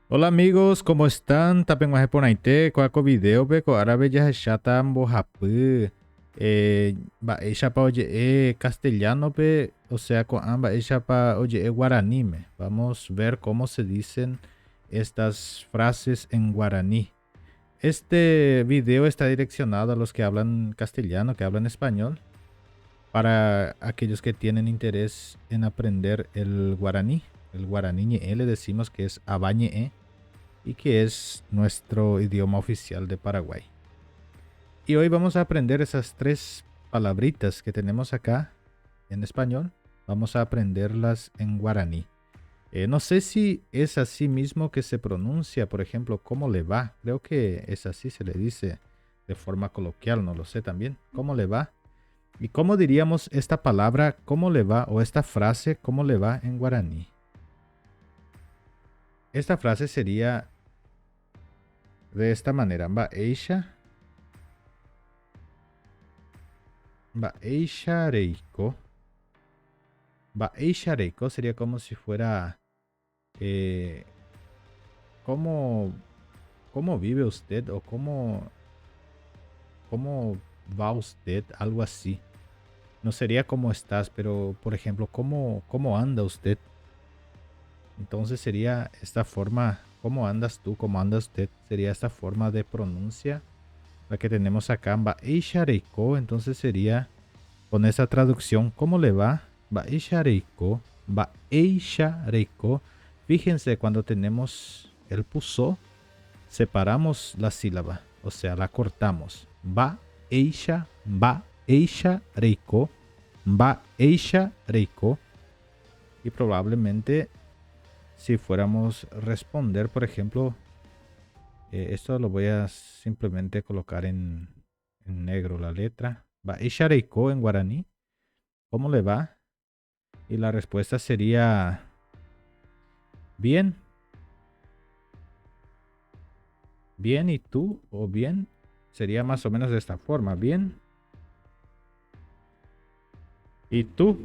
Hola amigos, ¿cómo están? Tapen waje ponaite, koako video pe ko árabe ya chata ambo hapy. Va ella pa oye castellano pe, o sea, con amba ella pa oye guaraní me. Vamos a ver cómo se dicen estas frases en guaraní. Este video está direccionado a los que hablan castellano, que hablan español, para aquellos que tienen interés en aprender el guaraní. El guaraní ñe le decimos que es abañe y que es nuestro idioma oficial de Paraguay. Y hoy vamos a aprender esas tres palabritas que tenemos acá en español. Vamos a aprenderlas en guaraní. No sé si es así mismo que se pronuncia, por ejemplo, ¿cómo le va? Creo que es así, se le dice de forma coloquial, no lo sé también. ¿Cómo le va? ¿Y cómo diríamos esta palabra, cómo le va? O esta frase, ¿cómo le va en guaraní? Esta frase sería de esta manera. Va ella. Va Reiko. Va Reiko sería como si fuera. eh, ¿cómo, ¿Cómo vive usted? O ¿cómo va usted? Algo así. No sería cómo estás, pero por ejemplo, ¿cómo anda usted? Entonces sería esta forma. ¿Cómo andas tú? ¿Cómo anda usted? Sería esta forma de pronuncia la que tenemos acá. Va Reiko. Entonces sería con esa traducción, ¿cómo le va? Va Reiko. Va Reiko. Fíjense, cuando tenemos el puso, separamos la sílaba, o sea, la cortamos. Va Reiko. Va Reiko. Y probablemente si fuéramos responder, por ejemplo, esto lo voy a simplemente colocar en negro la letra. Va Reiko en guaraní. ¿Cómo le va? Y la respuesta sería bien. Bien, ¿y tú? O bien. Sería más o menos de esta forma. Bien. ¿Y tú?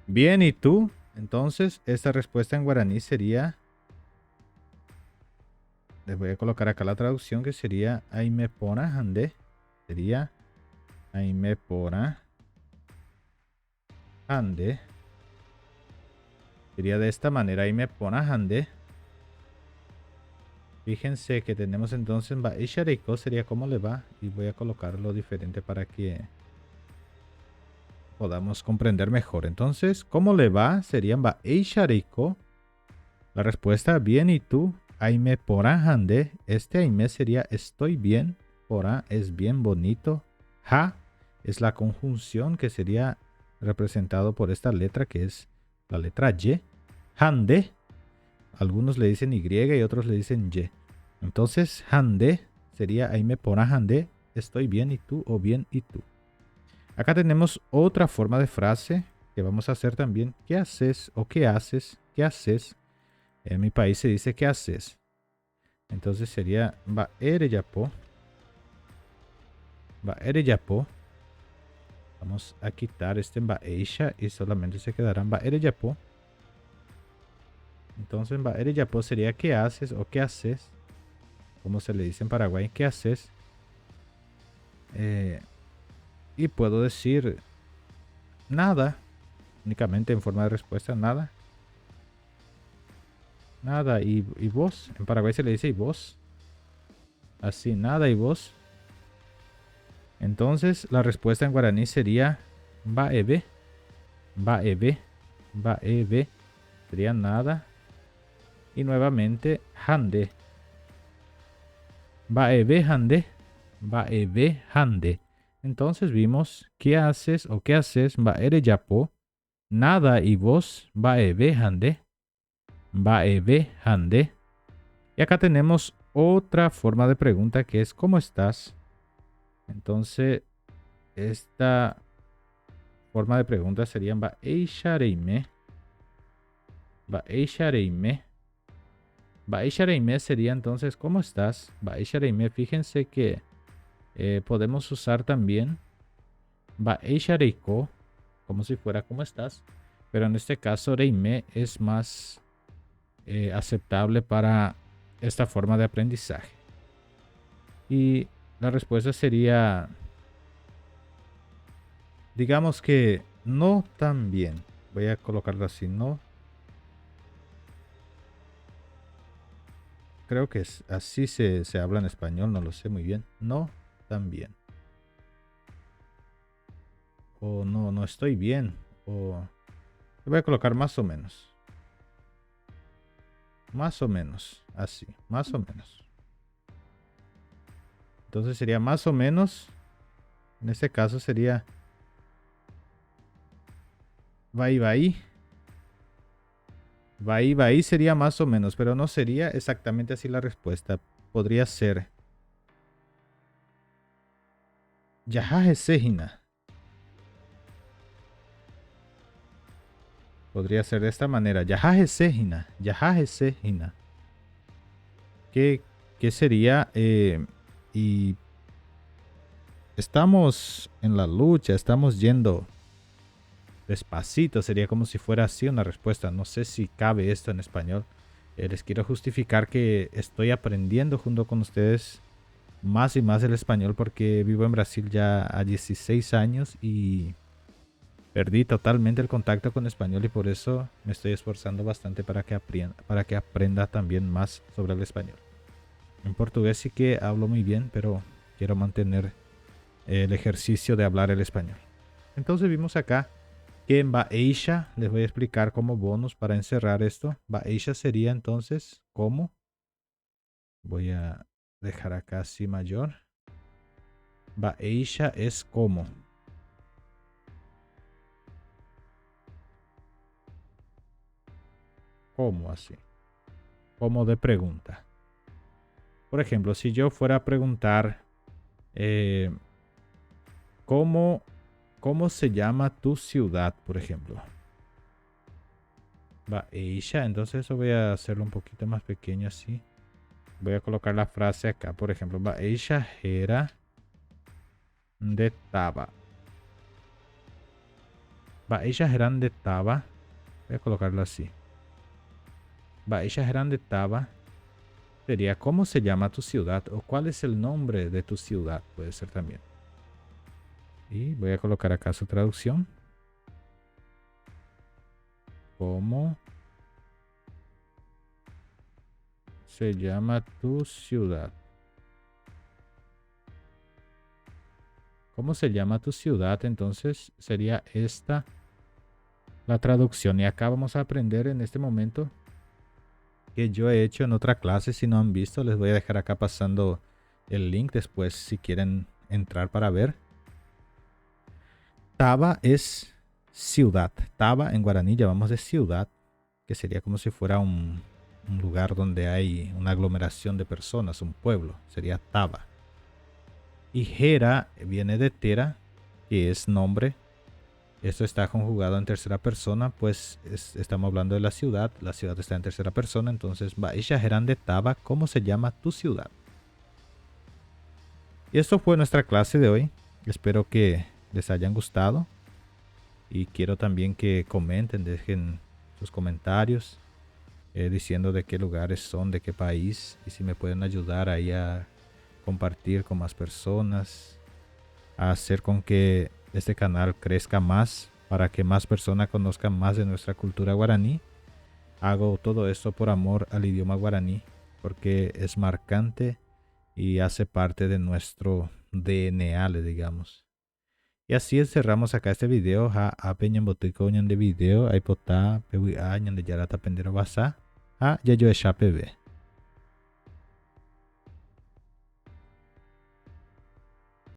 Bien, ¿y tú? Entonces, esta respuesta en guaraní sería. Les voy a colocar acá la traducción que sería Aime pona hande. Sería Aime pona hande. Sería de esta manera Aime pona hande. Fíjense que tenemos entonces va Ishariko sería cómo le va. Y voy a colocarlo diferente para que podamos comprender mejor. Entonces, ¿cómo le va? Serían va Ishariko. La respuesta, bien, ¿y tú? Aime porá hande. Este aime sería estoy bien. Porá es bien bonito. Ha es la conjunción que sería representado por esta letra que es la letra Y. Hande. Algunos le dicen Y y otros le dicen Y. Entonces, hande sería aime porá hande. Estoy bien y tú o bien y tú. Acá tenemos otra forma de frase que vamos a hacer también. ¿Qué haces o qué haces? ¿Qué haces? En mi país se dice ¿qué haces? Entonces sería va ereyapo. Va ereyapo. Vamos a quitar este va eisha y solamente se quedarán va ereyapo. Entonces va ereyapo sería ¿qué haces o qué haces? Como se le dice en Paraguay, ¿qué haces? Y puedo decir nada, únicamente en forma de respuesta, nada. Nada, y vos. En Paraguay se le dice y vos. Así, nada y vos. Entonces, la respuesta en guaraní sería baebe. Baebe. Baebe. Sería nada. Y nuevamente, hande. Baebe hande. Baebe hande. Entonces vimos qué haces o qué haces. Baere yapo. Nada y vos. Baebe hande. Baebe hande. Y acá tenemos otra forma de pregunta que es ¿cómo estás? Entonces, esta forma de pregunta sería va eishareime. Va eishareime. Va eishareime sería entonces ¿cómo estás? Va eishareime. Fíjense que podemos usar también va eishareiko como si fuera ¿cómo estás? Pero en este caso reime es más aceptable para esta forma de aprendizaje. Y la respuesta sería, digamos que no tan bien. Voy a colocarlo así, no. Creo que así se habla en español, no lo sé muy bien. No tan bien. O no, no estoy bien. O voy a colocar más o menos. Más o menos. Así, más o menos. Entonces sería más o menos. En este caso sería vai vai. Vai vai sería más o menos, pero no sería exactamente así la respuesta. Podría ser Yahaje Sehina. Podría ser de esta manera. Yahaje Sehina. Yahaje Sehina. ¿Qué sería? Y estamos en la lucha, estamos yendo despacito. Sería como si fuera así una respuesta. No sé si cabe esto en español. Les quiero justificar que estoy aprendiendo junto con ustedes más y más el español porque vivo en Brasil ya a 16 años y perdí totalmente el contacto con español y por eso me estoy esforzando bastante para que aprenda también más sobre el español. En portugués sí que hablo muy bien, pero quiero mantener el ejercicio de hablar el español. Entonces vimos acá que en Baeisha les voy a explicar como bonus para encerrar esto. Baeisha sería entonces como. Voy a dejar acá así mayor. Baeisha es como. ¿Cómo así? Como de pregunta. Por ejemplo, si yo fuera a preguntar ¿cómo se llama tu ciudad, por ejemplo? Baeisha, entonces eso voy a hacerlo un poquito más pequeño así. Voy a colocar la frase acá, por ejemplo, Baeisha era de Taba. Baeisha eran de Taba. Voy a colocarlo así. Baeisha eran de Taba. Sería ¿cómo se llama tu ciudad? O ¿cuál es el nombre de tu ciudad? Puede ser también. Y voy a colocar acá su traducción. ¿Cómo se llama tu ciudad? ¿Cómo se llama tu ciudad? Entonces sería esta la traducción. Y acá vamos a aprender en este momento que yo he hecho en otra clase. Si no han visto, les voy a dejar acá pasando el link después si quieren entrar para ver. Taba es ciudad. Taba en guaraní llamamos de ciudad, que sería como si fuera un lugar donde hay una aglomeración de personas, un pueblo. Sería Taba. Y Jera viene de Tera, que es nombre. Esto está conjugado en tercera persona, pues estamos hablando de la ciudad está en tercera persona, entonces Baisha Gerande Taba, ¿cómo se llama tu ciudad? Y esto fue nuestra clase de hoy, espero que les hayan gustado y quiero también que comenten, dejen sus comentarios diciendo de qué lugares son, de qué país y si me pueden ayudar ahí a compartir con más personas, a hacer con que este canal crezca más para que más personas conozcan más de nuestra cultura guaraní. Hago todo esto por amor al idioma guaraní porque es marcante y hace parte de nuestro DNA, le digamos. Y así cerramos acá este video. A peñan botico de video, ahí potá, pewi a de yarata pendero basa, a yayo de chape